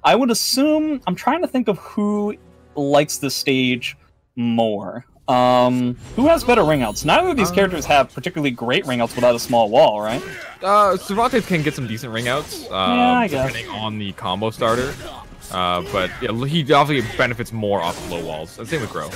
I would assume... I'm trying to think of who likes this stage more. Who has better ringouts? Neither of these characters have particularly great ringouts without a small wall, right? Cervantes can get some decent ringouts, yeah, I guess. depending on the combo starter. But yeah, he obviously benefits more off of low walls. Same with Grøh.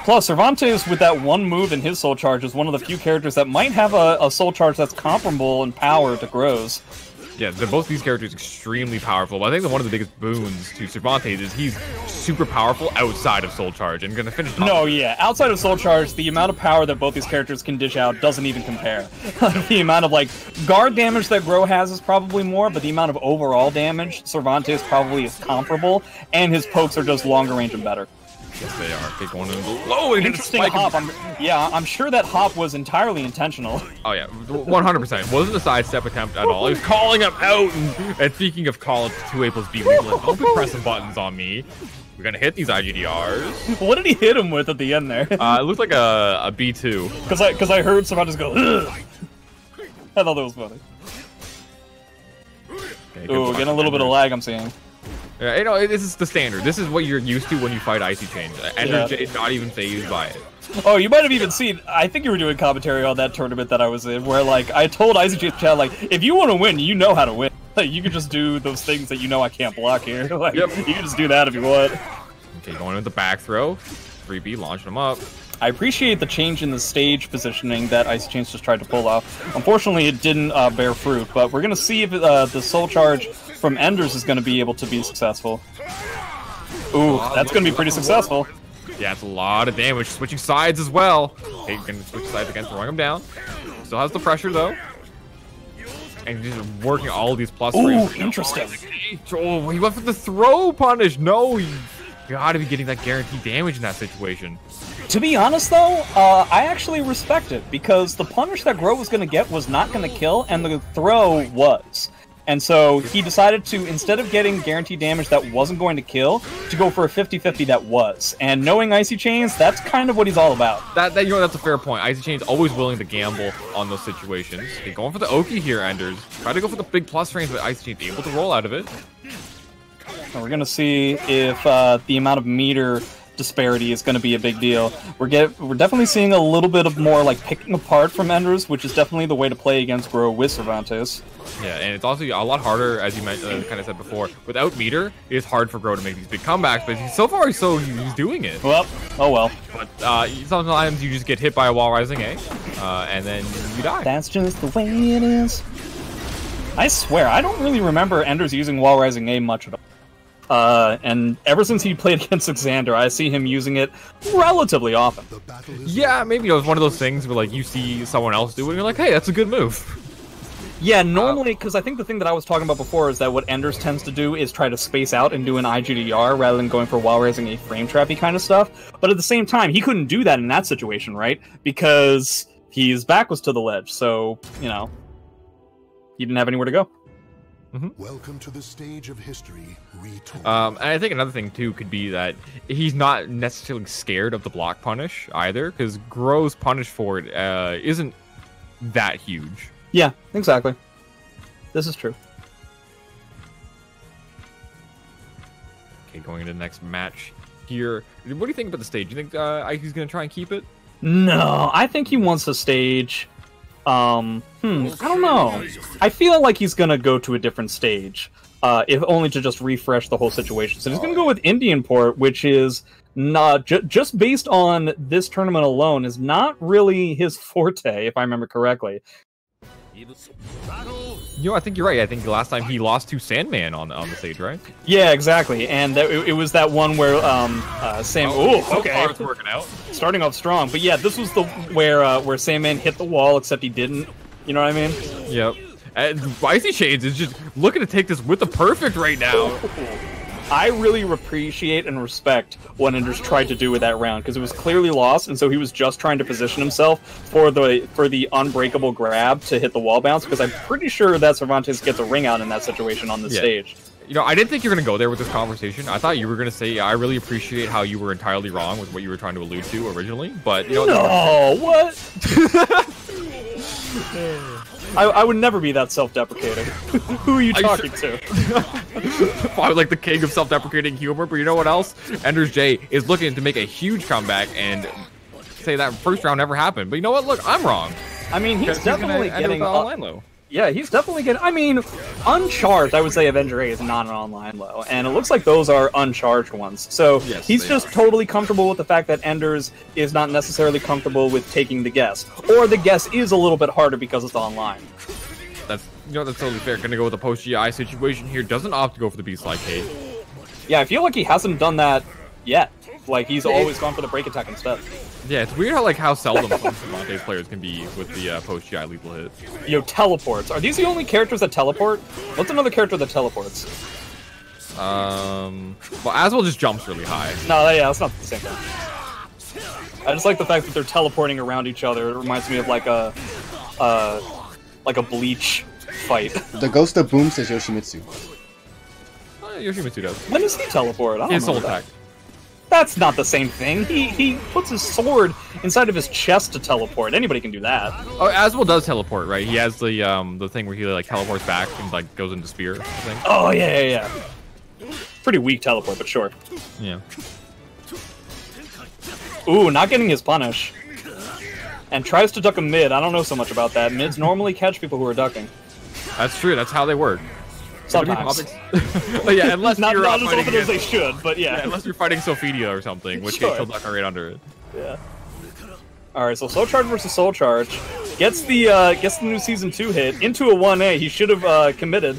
Plus, Cervantes, with that one move in his Soul Charge, is one of the few characters that might have a Soul Charge that's comparable in power to Grøh's. Yeah, they're both these characters extremely powerful, but I think that one of the biggest boons to Cervantes is he's super powerful outside of Soul Charge and gonna finish top. No, yeah, outside of Soul Charge, the amount of power that both these characters can dish out doesn't even compare. The amount of, like, guard damage that Grøh has is probably more, but the amount of overall damage, Cervantes probably is comparable, and his pokes are just longer range and better. Yes, they are. They going in low. Interesting hop. I'm sure that hop was entirely intentional. Oh yeah, 100%. Wasn't a sidestep attempt at all. He was calling him out. And speaking of calling 2A plus B, don't be pressing buttons on me. We're gonna hit these IGDRs. What did he hit him with at the end there? It looked like a B2. Because I heard Cervantes go. Ugh! I thought that was funny. Okay, ooh, getting a little bit of lag. I'm seeing. Yeah, you know, this is the standard. This is what you're used to when you fight Icychains. Ender is not even phased by it. Oh, you might have even seen, I think you were doing commentary on that tournament that I was in, where, like, I told Icychains chat, like, if you want to win, you know how to win. Like, you can just do those things that you know I can't block here. Like, you can just do that if you want. Okay, going with the back throw. 3B, launching him up. I appreciate the change in the stage positioning that Icychains just tried to pull off. Unfortunately, it didn't bear fruit, but we're going to see if the Soul Charge from Enders is going to be able to be successful. Ooh, that's going to be pretty successful. Yeah, it's a lot of damage. Switching sides as well. Okay, going to switch sides again, throwing him down. Still has the pressure, though. And just working all of these plus frames. Ooh, interesting. Oh, he went for the throw punish. No, you gotta be getting that guaranteed damage in that situation. To be honest, though, I actually respect it, because the punish that Grøh was going to get was not going to kill, and the throw was. And so he decided to, instead of getting guaranteed damage that wasn't going to kill, to go for a 50-50 that was. And knowing Icychains, that's kind of what he's all about. You know, that's a fair point. Icychains always willing to gamble on those situations. Okay, going for the Oki here, Enders. Try to go for the big plus range, but Icychains able to roll out of it. And we're going to see if the amount of meter disparity is going to be a big deal. We're definitely seeing a little bit of more like picking apart from Enders, which is definitely the way to play against Grøh with Cervantes. Yeah, and it's also a lot harder, as you kind of said before. Without meter, it's hard for Grøh to make these big comebacks, but so far he's doing it. Well, oh well. But sometimes you just get hit by a wall rising A, and then you die. That's just the way it is. I swear, I don't really remember Enders using wall rising A much at all. And ever since he played against Xander, I see him using it relatively often. Yeah, maybe it was one of those things where like you see someone else do it and you're like, hey, that's a good move. Yeah, normally, because I think the thing that I was talking about before is that what Enders tends to do is try to space out and do an IGDR rather than going for wall raising a frame trappy kind of stuff. But at the same time, he couldn't do that in that situation, right? Because his back was to the ledge, so, you know, he didn't have anywhere to go. Welcome to the stage of history retold. And I think another thing too could be that he's not necessarily scared of the block punish either, because Grøh's punish for it isn't that huge. Yeah, exactly. This is true. Okay, going into the next match here. What do you think about the stage? Do you think Ike's gonna try and keep it? No, I think he wants the stage. I don't know. I feel like he's gonna go to a different stage, if only to just refresh the whole situation. So he's gonna go with Indian Port, which is not just based on this tournament alone, is not really his forte, if I remember correctly. You know, I think you're right. I think the last time he lost to Sandman on the stage, right? Yeah, exactly. And it was that one where Sam. Oh, so okay. far it's working out. Starting off strong, but yeah, this was the where Sandman hit the wall, except he didn't. You know what I mean? Yep. And Icychains is just looking to take this with the perfect right now. I really appreciate and respect what Enders tried to do with that round, because it was clearly lost, and so he was just trying to position himself for the unbreakable grab to hit the wall bounce, because I'm pretty sure that Cervantes gets a ring out in that situation on this stage. You know, I didn't think you were going to go there with this conversation. I thought you were going to say, I really appreciate how you were entirely wrong with what you were trying to allude to originally, but, you know... No, what? I would never be that self-deprecating. Who are you talking to? Probably like the king of self-deprecating humor, but you know what else? Ender's J is looking to make a huge comeback and say that first round never happened. But you know what? Look, I'm wrong. I mean, he's definitely getting online low. Yeah, he's definitely getting. I mean, uncharged. I would say Avenger A is not an online low, and it looks like those are uncharged ones. So yes, he's just totally comfortable with the fact that Enders is not necessarily comfortable with taking the guess, or the guess is a little bit harder because it's online. That's that's totally fair. Gonna go with the post GI situation here. Doesn't opt to go for the beast like Kate. Yeah, I feel like he hasn't done that yet. Like he's always gone for the break attack instead. Yeah, it's weird how seldom some Cervantes players can be with the post GI lethal hit. Yo, teleports. Are these the only characters that teleport? What's another character that teleports? Well, Aswell just jumps really high. No, yeah, that's not the same thing. I just like the fact that they're teleporting around each other. It reminds me of like a Bleach fight. The ghost of Boom says Yoshimitsu. Yoshimitsu does. When does he teleport? I don't His know soul that. attack. That's not the same thing. He puts his sword inside of his chest to teleport. Anybody can do that. Oh, Aswell does teleport, right? He has the thing where he like teleports back and like goes into spear. I think. Oh yeah. Pretty weak teleport, but sure. Yeah. Ooh, not getting his punish. And tries to duck a mid. I don't know so much about that. Mids normally catch people who are ducking. That's true. That's how they work. Sometimes. Oh yeah, unless not you're as fighting often as they should, but yeah. unless you're fighting Sophidia or something, which case she'll duck right under it. Yeah. Alright, so Soul Charge versus Soul Charge. Gets the new Season 2 hit into a 1A. He should have committed.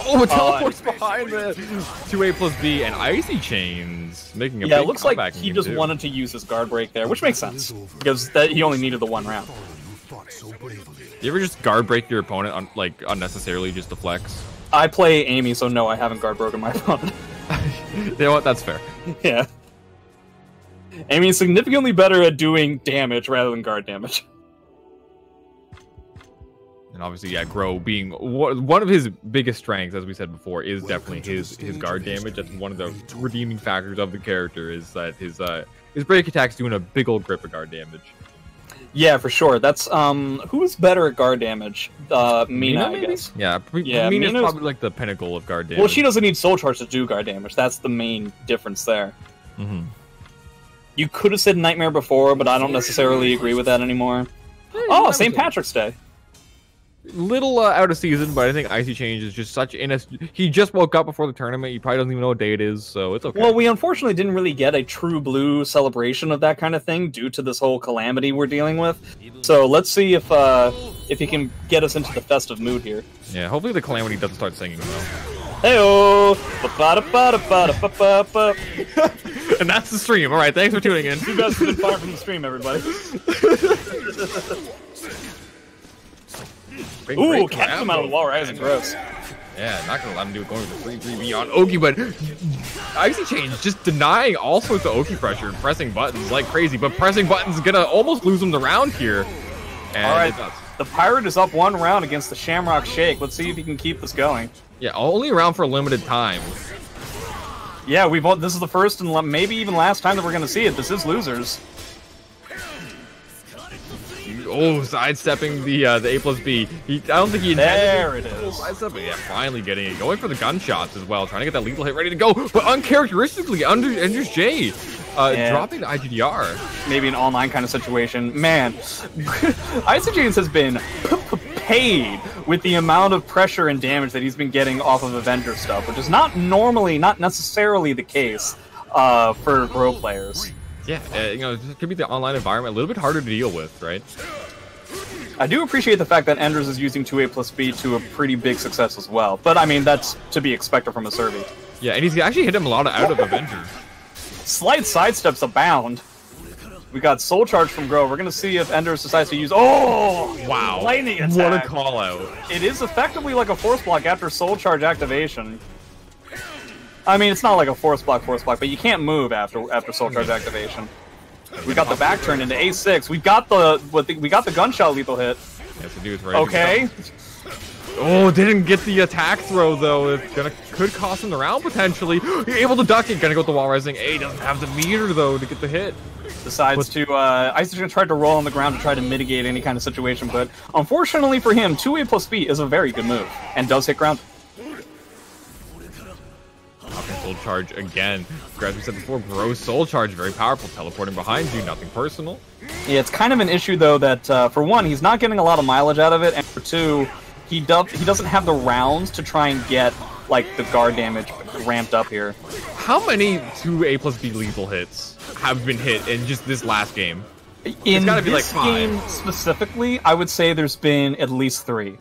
Oh, it teleports behind the 2A plus B and Icychains making a big it looks like comeback in he game just 2. wanted to use his guard break there, which makes sense because he only needed the one round. You ever just guard break your opponent unnecessarily just to flex? I play Amy, so no, I haven't guard broken my opponent. You know what? That's fair. Yeah. Amy's significantly better at doing damage rather than guard damage. And obviously, yeah, Grøh being one of his biggest strengths, as we said before, is definitely his guard damage. That's one of the redeeming factors of the character is that his break attack's doing a big old grip of guard damage. Yeah, for sure. That's who's better at guard damage? Mina, I guess. Yeah, Mina's probably like the pinnacle of guard damage. Well, she doesn't need Soul Charge to do guard damage. That's the main difference there. Mm-hmm. You could have said Nightmare before, but I don't necessarily agree with that anymore. Oh, St. Patrick's Day. Little out of season, but I think Icychains is just such he just woke up before the tournament. He probably doesn't even know what day it is, so it's okay. Well, we unfortunately didn't really get a true blue celebration of that kind of thing due to this whole calamity we're dealing with. So let's see if he can get us into the festive mood here. Yeah, hopefully the calamity doesn't start singing though. Heyo! And that's the stream. All right, thanks for tuning in. You guys have been far from the stream, everybody. Ooh, catch him out of the wall rising, gross. Yeah, not gonna let him do it going with the 3-3-B on Oki, but Icychains just denying all sorts of Oki pressure and pressing buttons like crazy, but pressing buttons is gonna almost lose him the round here. And alright, the Pirate is up one round against the Shamrock Shake. Let's see if he can keep this going. Yeah, only around for a limited time. Yeah, this is the first and maybe even last time that we're gonna see it. This is losers. Oh, sidestepping the A plus B. I don't think he intended there it is. Sidestepping, yeah, finally getting it. Going for the gunshots as well, trying to get that lethal hit ready to go. But uncharacteristically, Ender's J dropping the IGDR. Maybe an online kind of situation. Man, Icychains has been paid with the amount of pressure and damage that he's been getting off of Avenger stuff, which is not necessarily the case for Grøh players. Yeah, it could be the online environment a little bit harder to deal with, right? I do appreciate the fact that Enders is using 2A plus B to a pretty big success as well, but I mean, that's to be expected from a Cervi. Yeah, and he's actually hit him a lot out of Avenger. Slight sidesteps abound. We got Soul Charge from Grøh. We're going to see if Enders decides to use... Oh! Wow. Lightning attack. What a call-out. It is effectively like a Force Block after Soul Charge activation. I mean, it's not like a Force Block, but you can't move after Soul Charge activation. We got the back turn into A6. We got the gunshot lethal hit. Yeah, so dude's ready. Okay. Oh, didn't get the attack throw though. It's could cost him the round potentially. You're able to duck it. Gonna go with the wall rising. A doesn't have the meter though to get the hit. Decides to Icychains tried to roll on the ground to try to mitigate any kind of situation, but unfortunately for him, 2A plus B is a very good move and does hit ground. Soul charge again. As we said before, Grøh soul charge, very powerful. Teleporting behind you, nothing personal. Yeah, it's kind of an issue though that for one, he's not getting a lot of mileage out of it, and for two, he doesn't have the rounds to try and get like the guard damage ramped up here. How many 2A plus B lethal hits have been hit in just this last game? In this game specifically, I would say there's been at least 3.